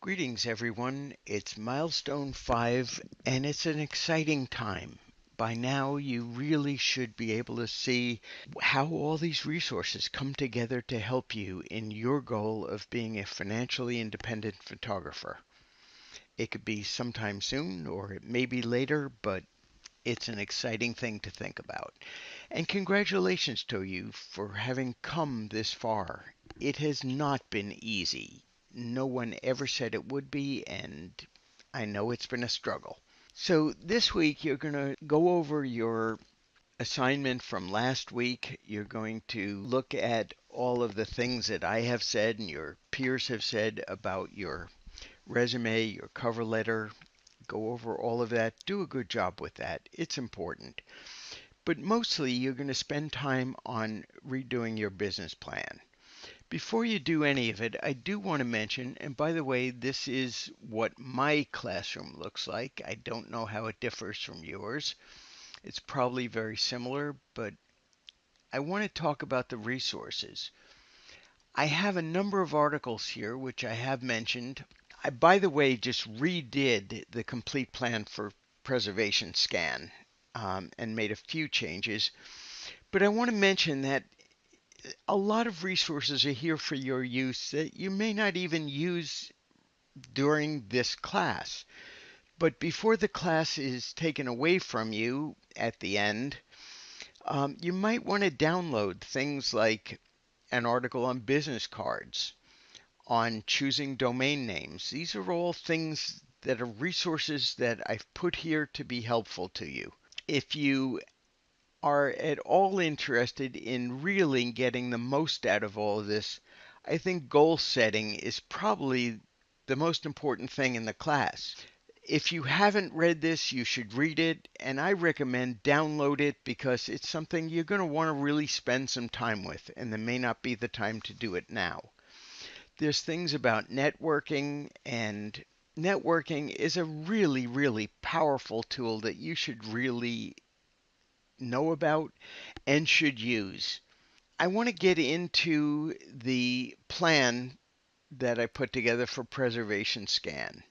Greetings, everyone. It's Milestone 5, and it's an exciting time. By now, you really should be able to see how all these resources come together to help you in your goal of being a financially independent photographer. It could be sometime soon, or it may be later, but it's an exciting thing to think about. And congratulations to you for having come this far. It has not been easy. No one ever said it would be, and I know it's been a struggle. So this week you're going to go over your assignment from last week. You're going to look at all of the things that I have said and your peers have said about your resume, your cover letter. Go over all of that. Do a good job with that. It's important. But mostly you're going to spend time on redoing your business plan. Before you do any of it, I do want to mention, and by the way, this is what my classroom looks like. I don't know how it differs from yours. It's probably very similar, but I want to talk about the resources. I have a number of articles here, which I have mentioned. I, by the way, just redid the complete plan for preservation scan and made a few changes. But I want to mention that a lot of resources are here for your use that you may not even use during this class. But before the class is taken away from you at the end, you might want to download things like an article on business cards, on choosing domain names. These are all things that are resources that I've put here to be helpful to you. If you are at all interested in really getting the most out of all of this, I think goal setting is probably the most important thing in the class. If you haven't read this, you should read it, and I recommend download it because it's something you're going to want to really spend some time with, and there may not be the time to do it now. There's things about networking, and networking is a really, really powerful tool that you should really know about and should use. I want to get into the plan that I put together for preservation scan.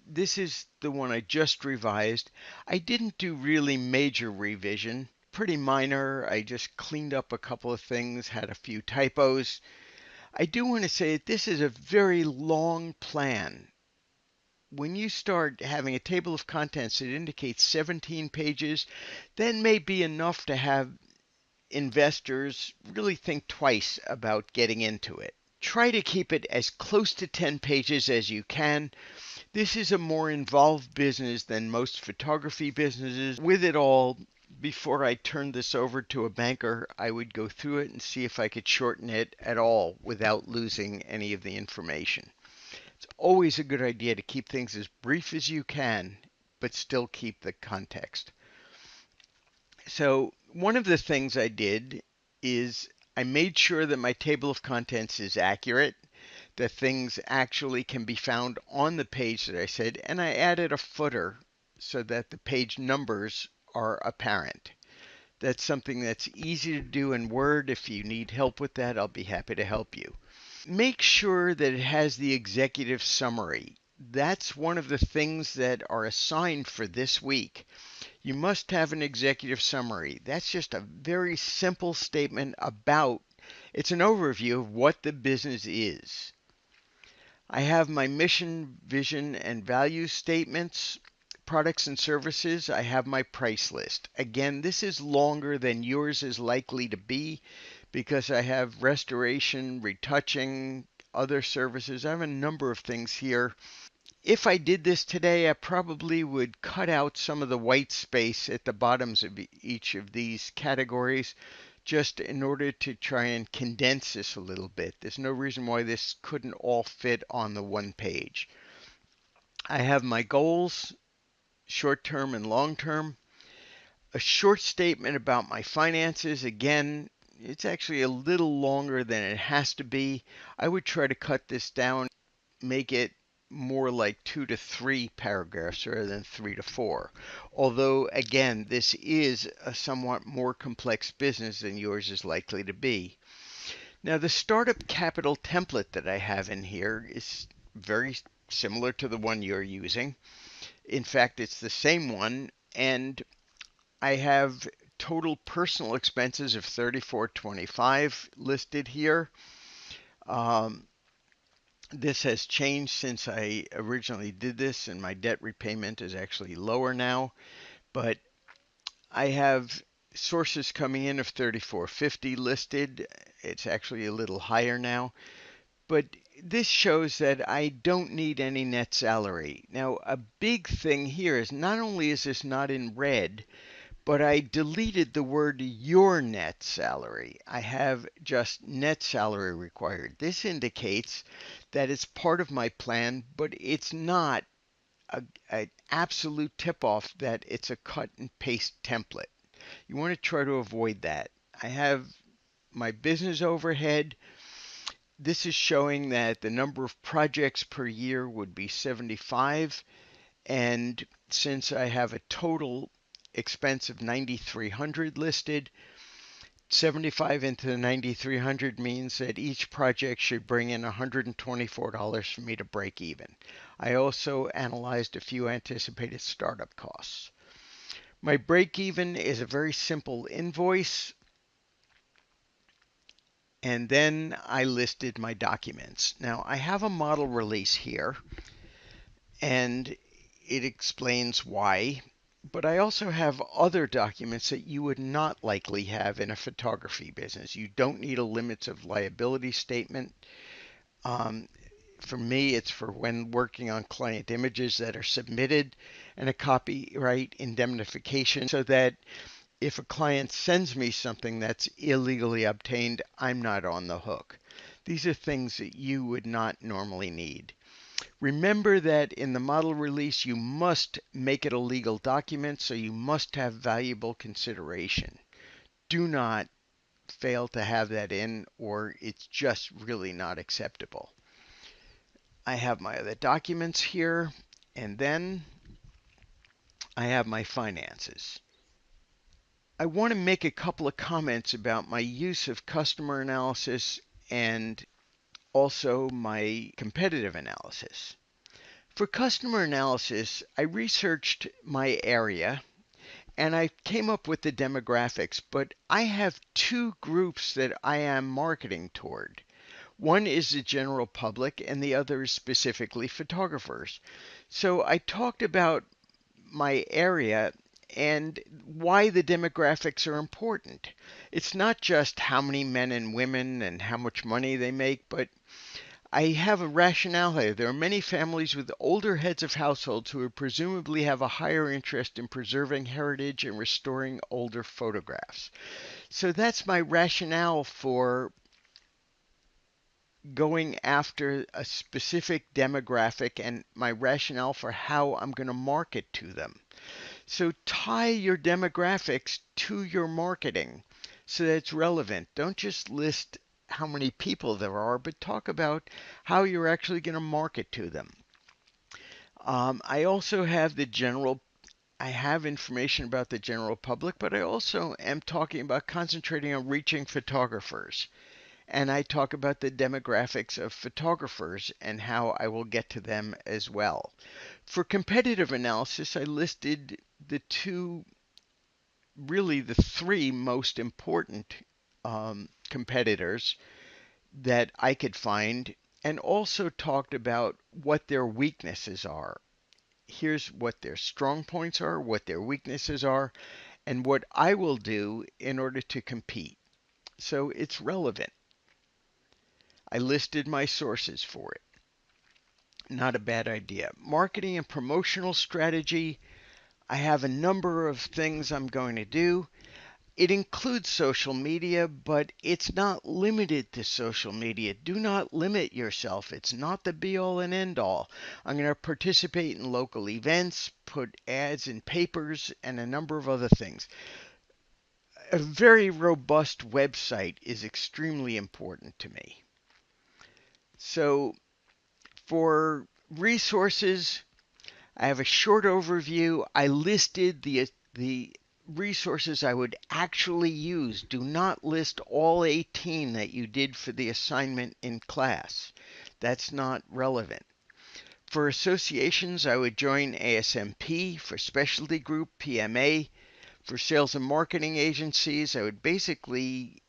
This is the one I just revised. I didn't do really major revision, pretty minor. I just cleaned up a couple of things, had a few typos. I do want to say that this is a very long plan. When you start having a table of contents that indicates 17 pages, that may be enough to have investors really think twice about getting into it. Try to keep it as close to 10 pages as you can. This is a more involved business than most photography businesses. With it all, before I turned this over to a banker, I would go through it and see if I could shorten it at all without losing any of the information. It's always a good idea to keep things as brief as you can, but still keep the context. So one of the things I did is I made sure that my table of contents is accurate, that things actually can be found on the page that I said, and I added a footer so that the page numbers are apparent. That's something that's easy to do in Word. If you need help with that, I'll be happy to help you. Make sure that it has the executive summary. That's one of the things that are assigned for this week. You must have an executive summary. That's just a very simple statement about, it's an overview of what the business is. I have my mission, vision, and value statements, products and services. I have my price list. Again, this is longer than yours is likely to be because I have restoration, retouching, other services. I have a number of things here. If I did this today, I probably would cut out some of the white space at the bottoms of each of these categories just in order to try and condense this a little bit. There's no reason why this couldn't all fit on the one page. I have my goals, short term and long term, a short statement about my finances. Again, it's actually a little longer than it has to be. I would try to cut this down, make it more like 2 to 3 paragraphs rather than 3 to 4. Although, again, this is a somewhat more complex business than yours is likely to be. Now, the startup capital template that I have in here is very similar to the one you're using. In fact, it's the same one, and I have total personal expenses of 3425 listed here. Um, this has changed since I originally did this, and my debt repayment is actually lower now. But I have sources coming in of 3450 listed. It's actually a little higher now. But this shows that I don't need any net salary. Now, a big thing here is not only is this not in red, but I deleted the word your net salary. I have just net salary required. This indicates that it's part of my plan, but it's not an absolute tip off that it's a cut and paste template. You want to try to avoid that. I have my business overhead. This is showing that the number of projects per year would be 75. And since I have a total expense of 9,300 listed, 75 into the 9,300 means that each project should bring in $124 for me to break even. I also analyzed a few anticipated startup costs. My break even is a very simple invoice, and then I listed my documents. Now I have a model release here, and it explains why. But I also have other documents that you would not likely have in a photography business. You don't need a limits of liability statement. Um, for me, it's for when working on client images that are submitted, and a copyright indemnification so that if a client sends me something that's illegally obtained, I'm not on the hook. These are things that you would not normally need. Remember that in the model release, you must make it a legal document, so you must have valuable consideration. Do not fail to have that in, or it's just really not acceptable. I have my other documents here, and then I have my finances. I want to make a couple of comments about my use of customer analysis and also my competitive analysis. For customer analysis, I researched my area and I came up with the demographics, but I have two groups that I am marketing toward. One is the general public and the other is specifically photographers. So I talked about my area and why the demographics are important. It's not just how many men and women and how much money they make, but I have a rationale here. There are many families with older heads of households who would presumably have a higher interest in preserving heritage and restoring older photographs. So that's my rationale for going after a specific demographic and my rationale for how I'm going to market to them. So tie your demographics to your marketing so that it's relevant. Don't just list how many people there are, but talk about how you're actually going to market to them. I also have I have information about the general public, but I also am talking about concentrating on reaching photographers. And I talk about the demographics of photographers and how I will get to them as well. For competitive analysis, I listed the really the three most important competitors that I could find, and also talked about what their weaknesses are. Here's what their strong points are, what their weaknesses are, and what I will do in order to compete. So it's relevant. I listed my sources for it. Not a bad idea. Marketing and promotional strategy. I have a number of things I'm going to do. It includes social media, but it's not limited to social media. Do not limit yourself. It's not the be all and end all. I'm going to participate in local events, put ads in papers, and a number of other things. A very robust website is extremely important to me. So for resources, I have a short overview. I listed the resources I would actually use. Do not list all 18 that you did for the assignment in class. That's not relevant. For associations, I would join ASMP. For specialty group, PMA. For sales and marketing agencies, I would basically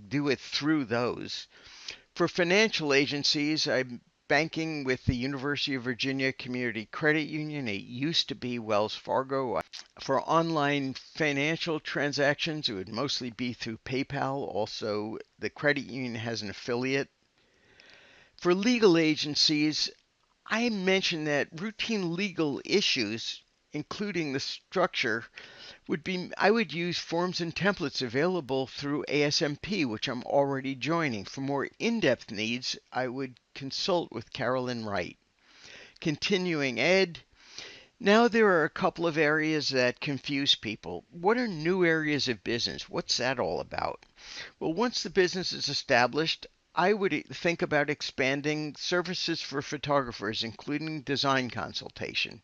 do it through those. For financial agencies, I'm banking with the University of Virginia Community Credit Union. It used to be Wells Fargo. For online financial transactions, it would mostly be through PayPal. Also, the credit union has an affiliate. For legal agencies, I mentioned that routine legal issues, including the structure, I would use forms and templates available through ASMP, which I'm already joining. For more in-depth needs, I would consult with Carolyn Wright. Continuing ed. Now there are a couple of areas that confuse people. What are new areas of business? What's that all about? Well, once the business is established, I would think about expanding services for photographers, including design consultation.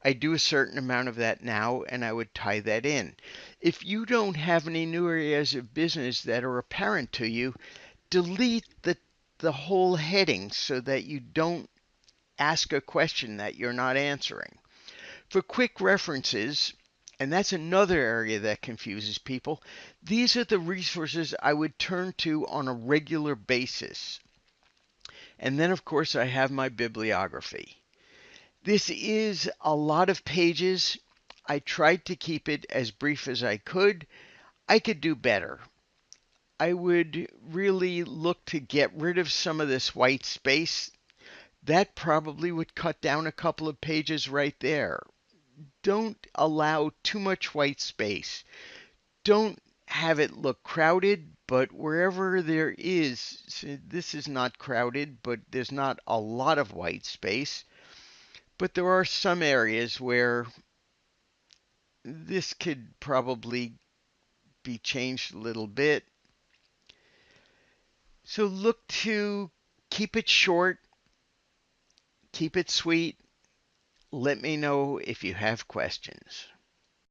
I do a certain amount of that now, and I would tie that in. If you don't have any new areas of business that are apparent to you, delete the whole heading so that you don't ask a question that you're not answering. For quick references, and that's another area that confuses people, these are the resources I would turn to on a regular basis. And then, of course, I have my bibliography. This is a lot of pages. I tried to keep it as brief as I could. I could do better. I would really look to get rid of some of this white space. That probably would cut down a couple of pages right there. Don't allow too much white space. Don't have it look crowded, but wherever there is, this is not crowded, but there's not a lot of white space. But there are some areas where this could probably be changed a little bit. So look to keep it short, keep it sweet. Let me know if you have questions.